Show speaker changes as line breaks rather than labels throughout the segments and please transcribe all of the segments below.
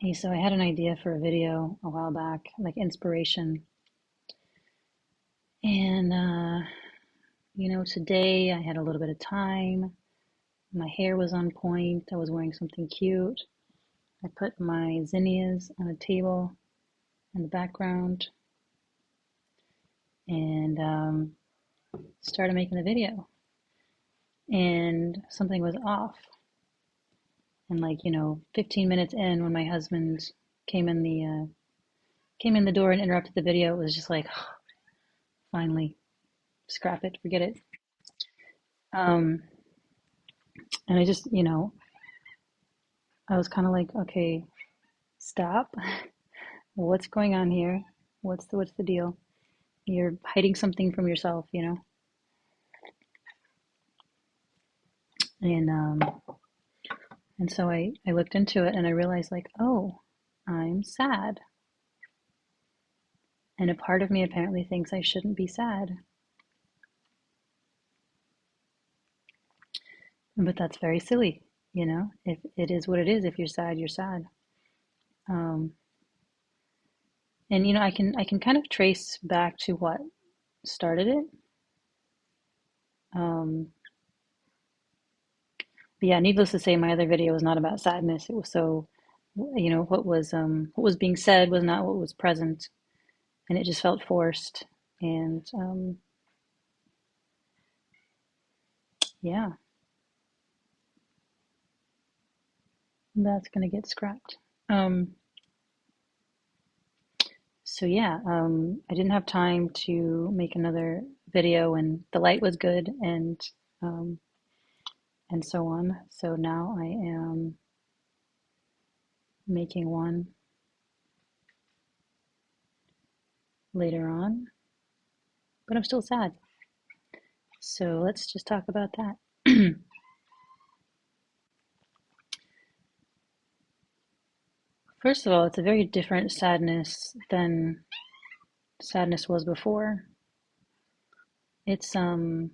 Hey, so I had an idea for a video a while back, like inspiration. And, today I had a little bit of time. My hair was on point. I was wearing something cute. I put my zinnias on a table in the background and started making the video. And something was off. And 15 minutes in, when my husband came in the door and interrupted the video, it was just like, finally, scrap it, forget it. Um, and I was kind of like, okay, stop. What's going on here? What's the deal? You're hiding something from yourself, you know? And so I looked into it and I realized like, oh, I'm sad. And a part of me apparently thinks I shouldn't be sad. But that's very silly, you know? If it is what it is, if you're sad, you're sad. Um, and I can kind of trace back to what started it. Um, But yeah, needless to say, my other video was not about sadness. It was what was being said was not what was present, and it just felt forced. And yeah, that's gonna get scrapped. Um, so yeah, I didn't have time to make another video, and the light was good, um, and so on. So now I am making one later on, but I'm still sad. So let's just talk about that. First of all, it's a very different sadness than sadness was before. It's um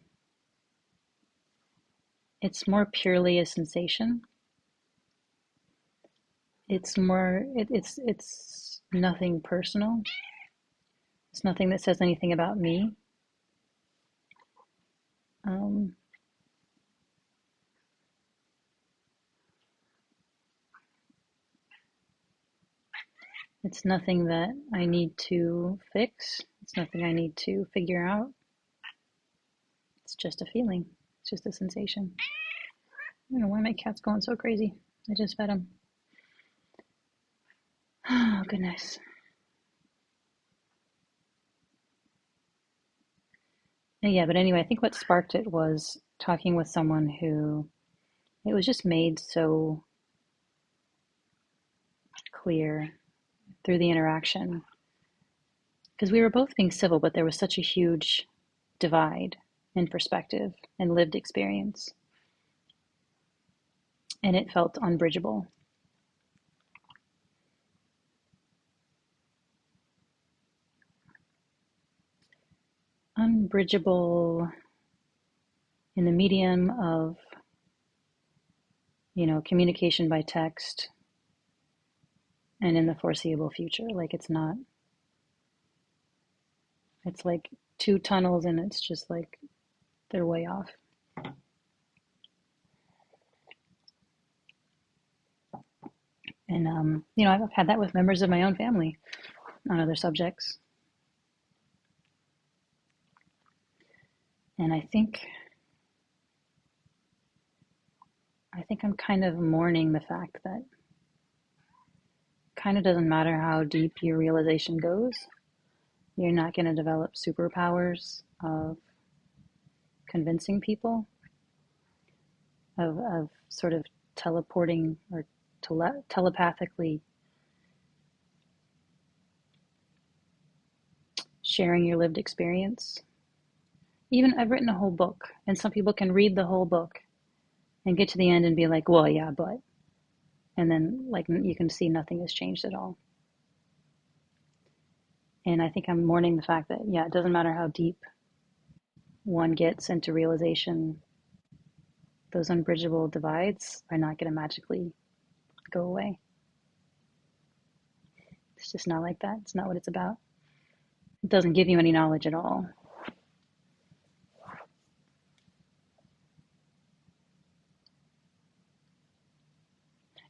it's more purely a sensation. It's nothing personal. It's nothing that says anything about me. Um, it's nothing that I need to fix. It's nothing I need to figure out. It's just a feeling. It's just a sensation. I don't know why my cat's going so crazy. I just fed him. Oh, goodness. Yeah, but anyway, I think what sparked it was talking with someone who it was just made so clear through the interaction because we were both being civil, but there was such a huge divide in perspective and lived experience, and it felt unbridgeable. Unbridgeable in the medium of, communication by text and in the foreseeable future. Like it's not, it's like two tunnels and it's just like they're way off. And, I've had that with members of my own family on other subjects. And I think I'm kind of mourning the fact that kind of doesn't matter how deep your realization goes, you're not going to develop superpowers of convincing people, of sort of teleporting or telepathically sharing your lived experience. Even I've written a whole book, and some people can read the whole book and get to the end and be like, well, yeah, but, and then like you can see nothing has changed at all. And I think I'm mourning the fact that, yeah, it doesn't matter how deep one gets into realization, those unbridgeable divides are not going to magically go away. It's just not like that. It's not what it's about. It doesn't give you any knowledge at all.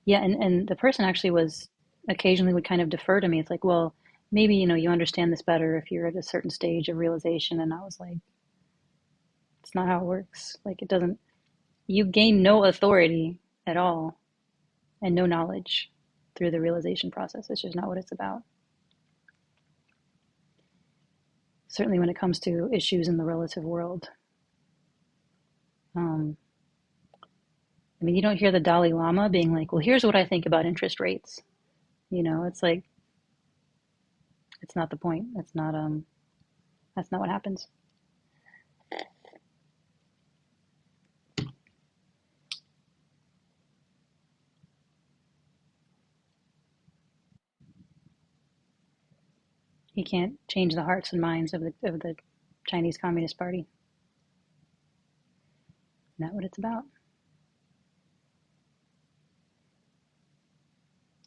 Yeah, and the person actually was occasionally would kind of defer to me. It's like, well, maybe, you understand this better if you're at a certain stage of realization. And I was like, it's not how it works. Like, it doesn't, you gain no authority at all and no knowledge through the realization process. It's just not what it's about. Certainly when it comes to issues in the relative world. Um, I mean, you don't hear the Dalai Lama being like, well, here's what I think about interest rates. It's like, it's not the point. That's not what happens. He can't change the hearts and minds of the Chinese Communist Party. Not what it's about.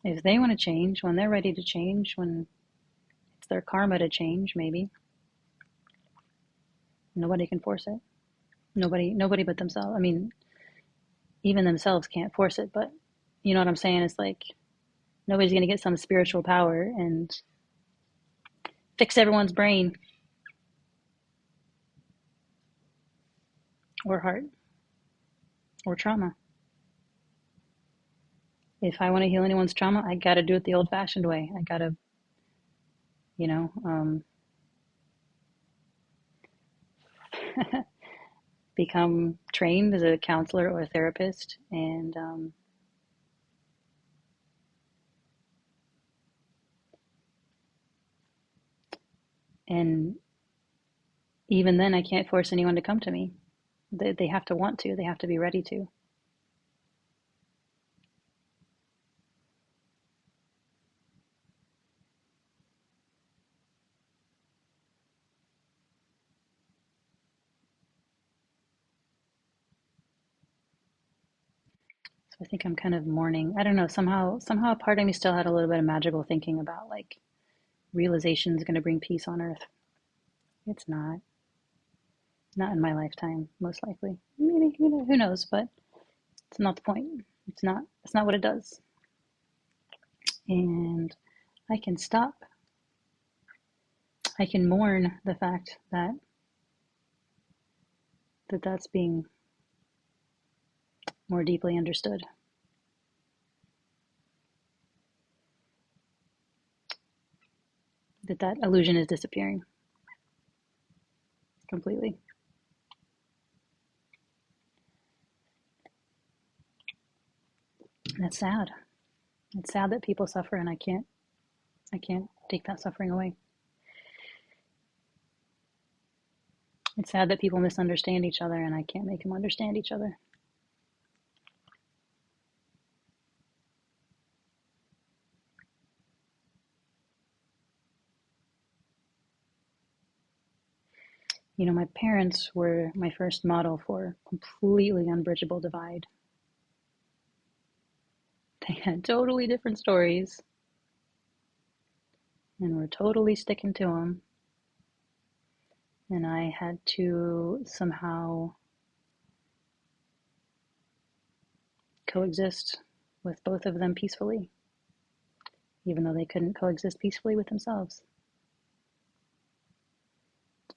If they want to change, when they're ready to change, when it's their karma to change, maybe nobody can force it. Nobody but themselves. I mean, even themselves can't force it, but you know what I'm saying? It's like nobody's going to get some spiritual power and fix everyone's brain or heart or trauma. If I want to heal anyone's trauma, I got to do it the old fashioned way. I got to, you know, um, become trained as a counselor or a therapist and even then I can't force anyone to come to me. They have to want to, they have to be ready to. So I think I'm kind of mourning. I don't know, somehow a part of me still had a little bit of magical thinking about like realization is going to bring peace on earth. It's not in my lifetime, most likely. Maybe, who knows, but it's not the point. It's not what it does. And I can stop. I can mourn the fact that's being more deeply understood. That illusion is disappearing completely. And it's sad. It's sad that people suffer and I can't take that suffering away. It's sad that people misunderstand each other and I can't make them understand each other. My parents were my first model for completely unbridgeable divide. They had totally different stories and were totally sticking to them. And I had to somehow coexist with both of them peacefully, even though they couldn't coexist peacefully with themselves.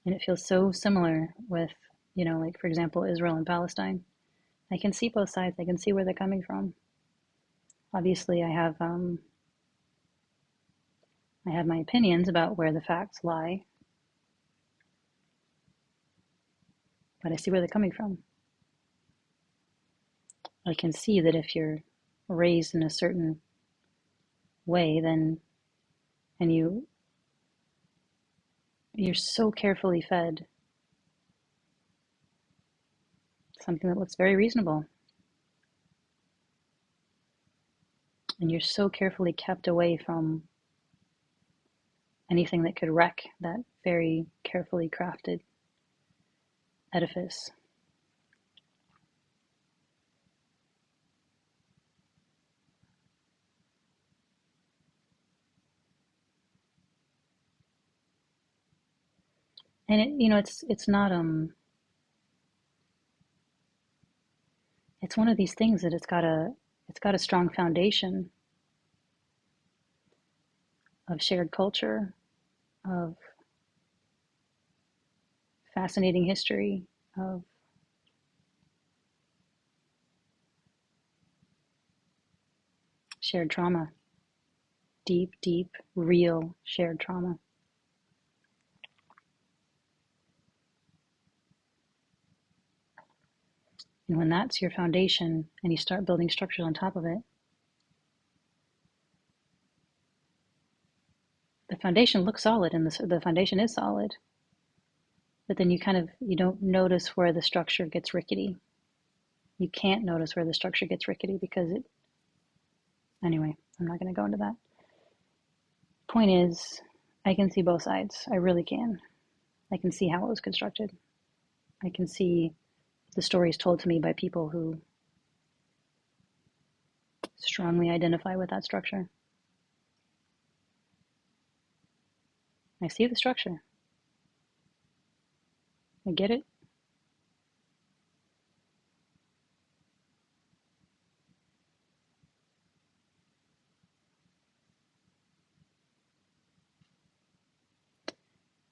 And it feels so similar with, like for example, Israel and Palestine. I can see both sides. I can see where they're coming from. Obviously, I have my opinions about where the facts lie, but I see where they're coming from. I can see that if you're raised in a certain way, then and you're so carefully fed something that looks very reasonable, and you're so carefully kept away from anything that could wreck that very carefully crafted edifice. And it's not it's one of these things that it's got a strong foundation of shared culture, of fascinating history, of shared trauma, deep, deep, real shared trauma. And when that's your foundation and you start building structures on top of it, the foundation looks solid and the foundation is solid, but then you don't notice where the structure gets rickety. You can't notice where the structure gets rickety because anyway, I'm not going to go into that. Point is, I can see both sides. I really can. I can see how it was constructed. I can see the stories told to me by people who strongly identify with that structure. I see the structure. I get it.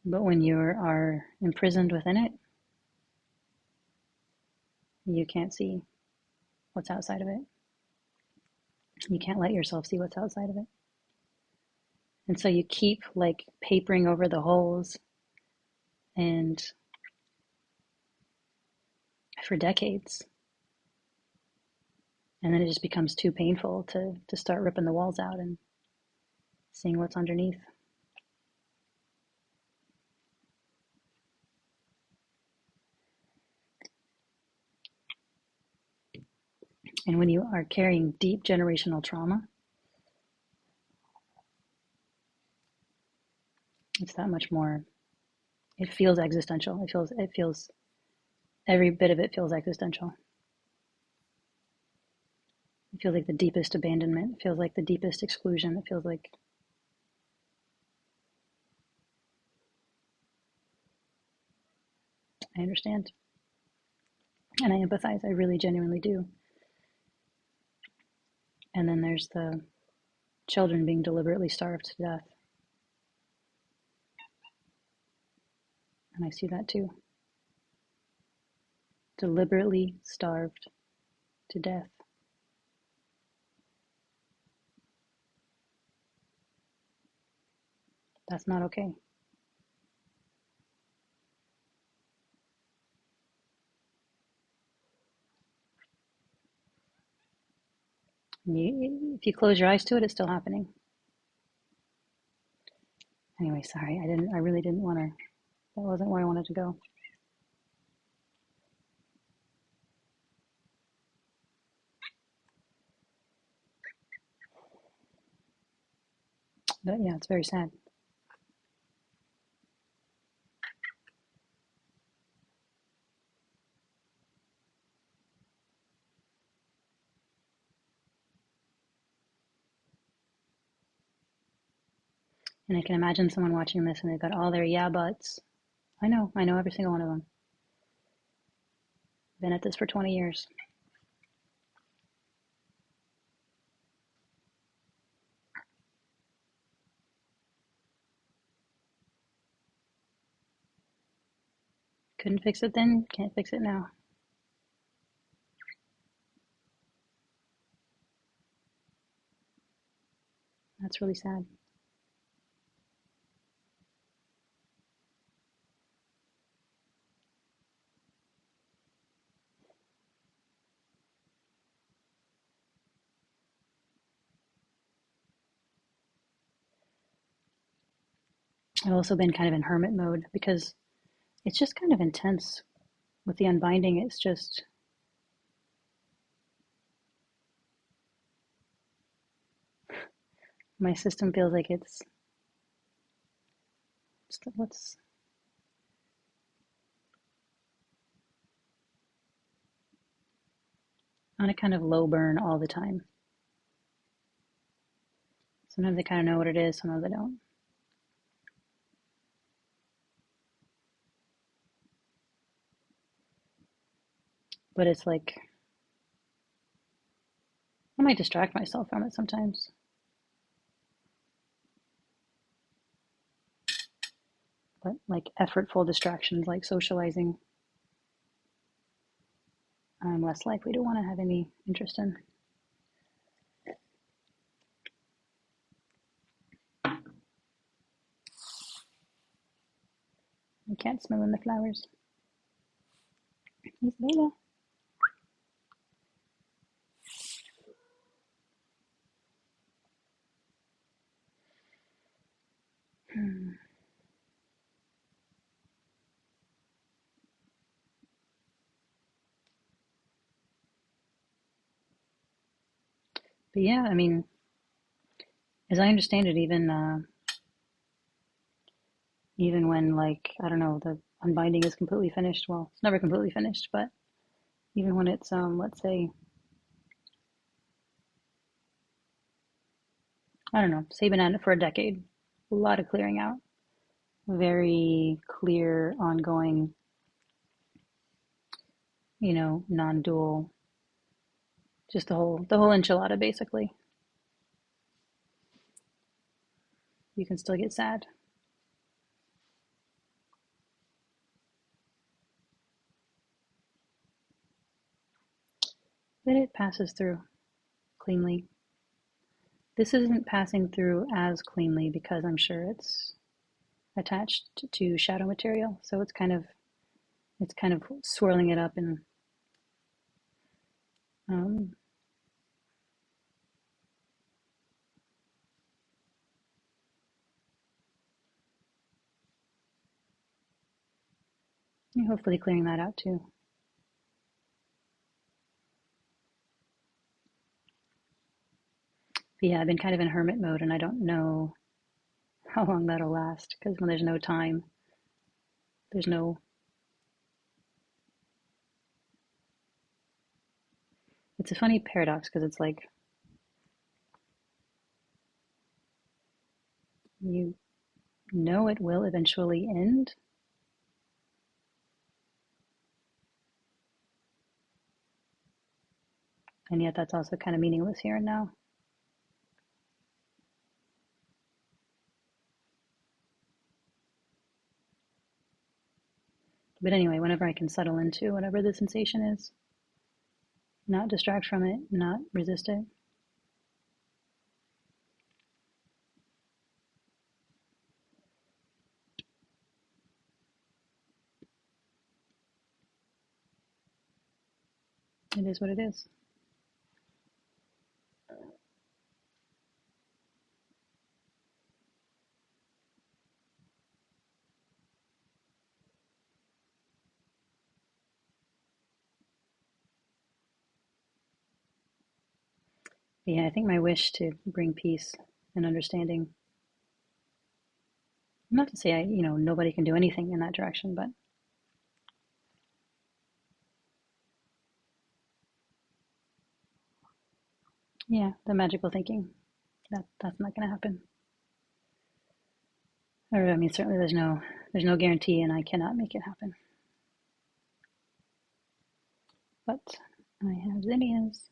But when you are imprisoned within it, you can't see what's outside of it. You can't let yourself see what's outside of it. And so you keep like papering over the holes, and for decades. And then it just becomes too painful to start ripping the walls out and seeing what's underneath. And when you are carrying deep generational trauma, it's that much more, it feels existential. It feels, every bit of it feels existential. It feels like the deepest abandonment. It feels like the deepest exclusion. It feels like I understand. And I empathize. I really genuinely do. And then there's the children being deliberately starved to death. And I see that too. Deliberately starved to death. That's not okay. If you close your eyes to it, it's still happening. Anyway, sorry, I really didn't want to, that wasn't where I wanted to go. But yeah, it's very sad. And I can imagine someone watching this and they've got all their yeah buts. I know every single one of them. Been at this for 20 years. Couldn't fix it then, can't fix it now. That's really sad. I've also been kind of in hermit mode because it's just kind of intense with the unbinding. It's just, my system feels like what's on a kind of low burn all the time. Sometimes I kind of know what it is, sometimes I don't. But it's like, I might distract myself from it sometimes. But like effortful distractions like socializing, I'm less likely to want to have any interest in. I can't smell in the flowers. He's Layla. But yeah, I mean, as I understand it, even when like I don't know, the unbinding is completely finished. Well, it's never completely finished, but even when it's let's say I don't know, say been at it for a decade, a lot of clearing out, very clear, ongoing, non-dual, just the whole enchilada basically. You can still get sad, but it passes through cleanly. This isn't passing through as cleanly because I'm sure it's attached to shadow material, so it's kind of swirling it up and um, hopefully clearing that out too. But yeah, I've been kind of in hermit mode, and I don't know how long that'll last because when there's no time, there's no. It's a funny paradox because it's like you know it will eventually end, and yet that's also kind of meaningless here and now. But anyway, whenever I can settle into whatever the sensation is, not distract from it, not resist it, it is what it is. But yeah, I think my wish to bring peace and understanding, not to say nobody can do anything in that direction, but yeah, the magical thinking, that's not going to happen. Or I mean, certainly there's no guarantee, and I cannot make it happen. But I have zinnias.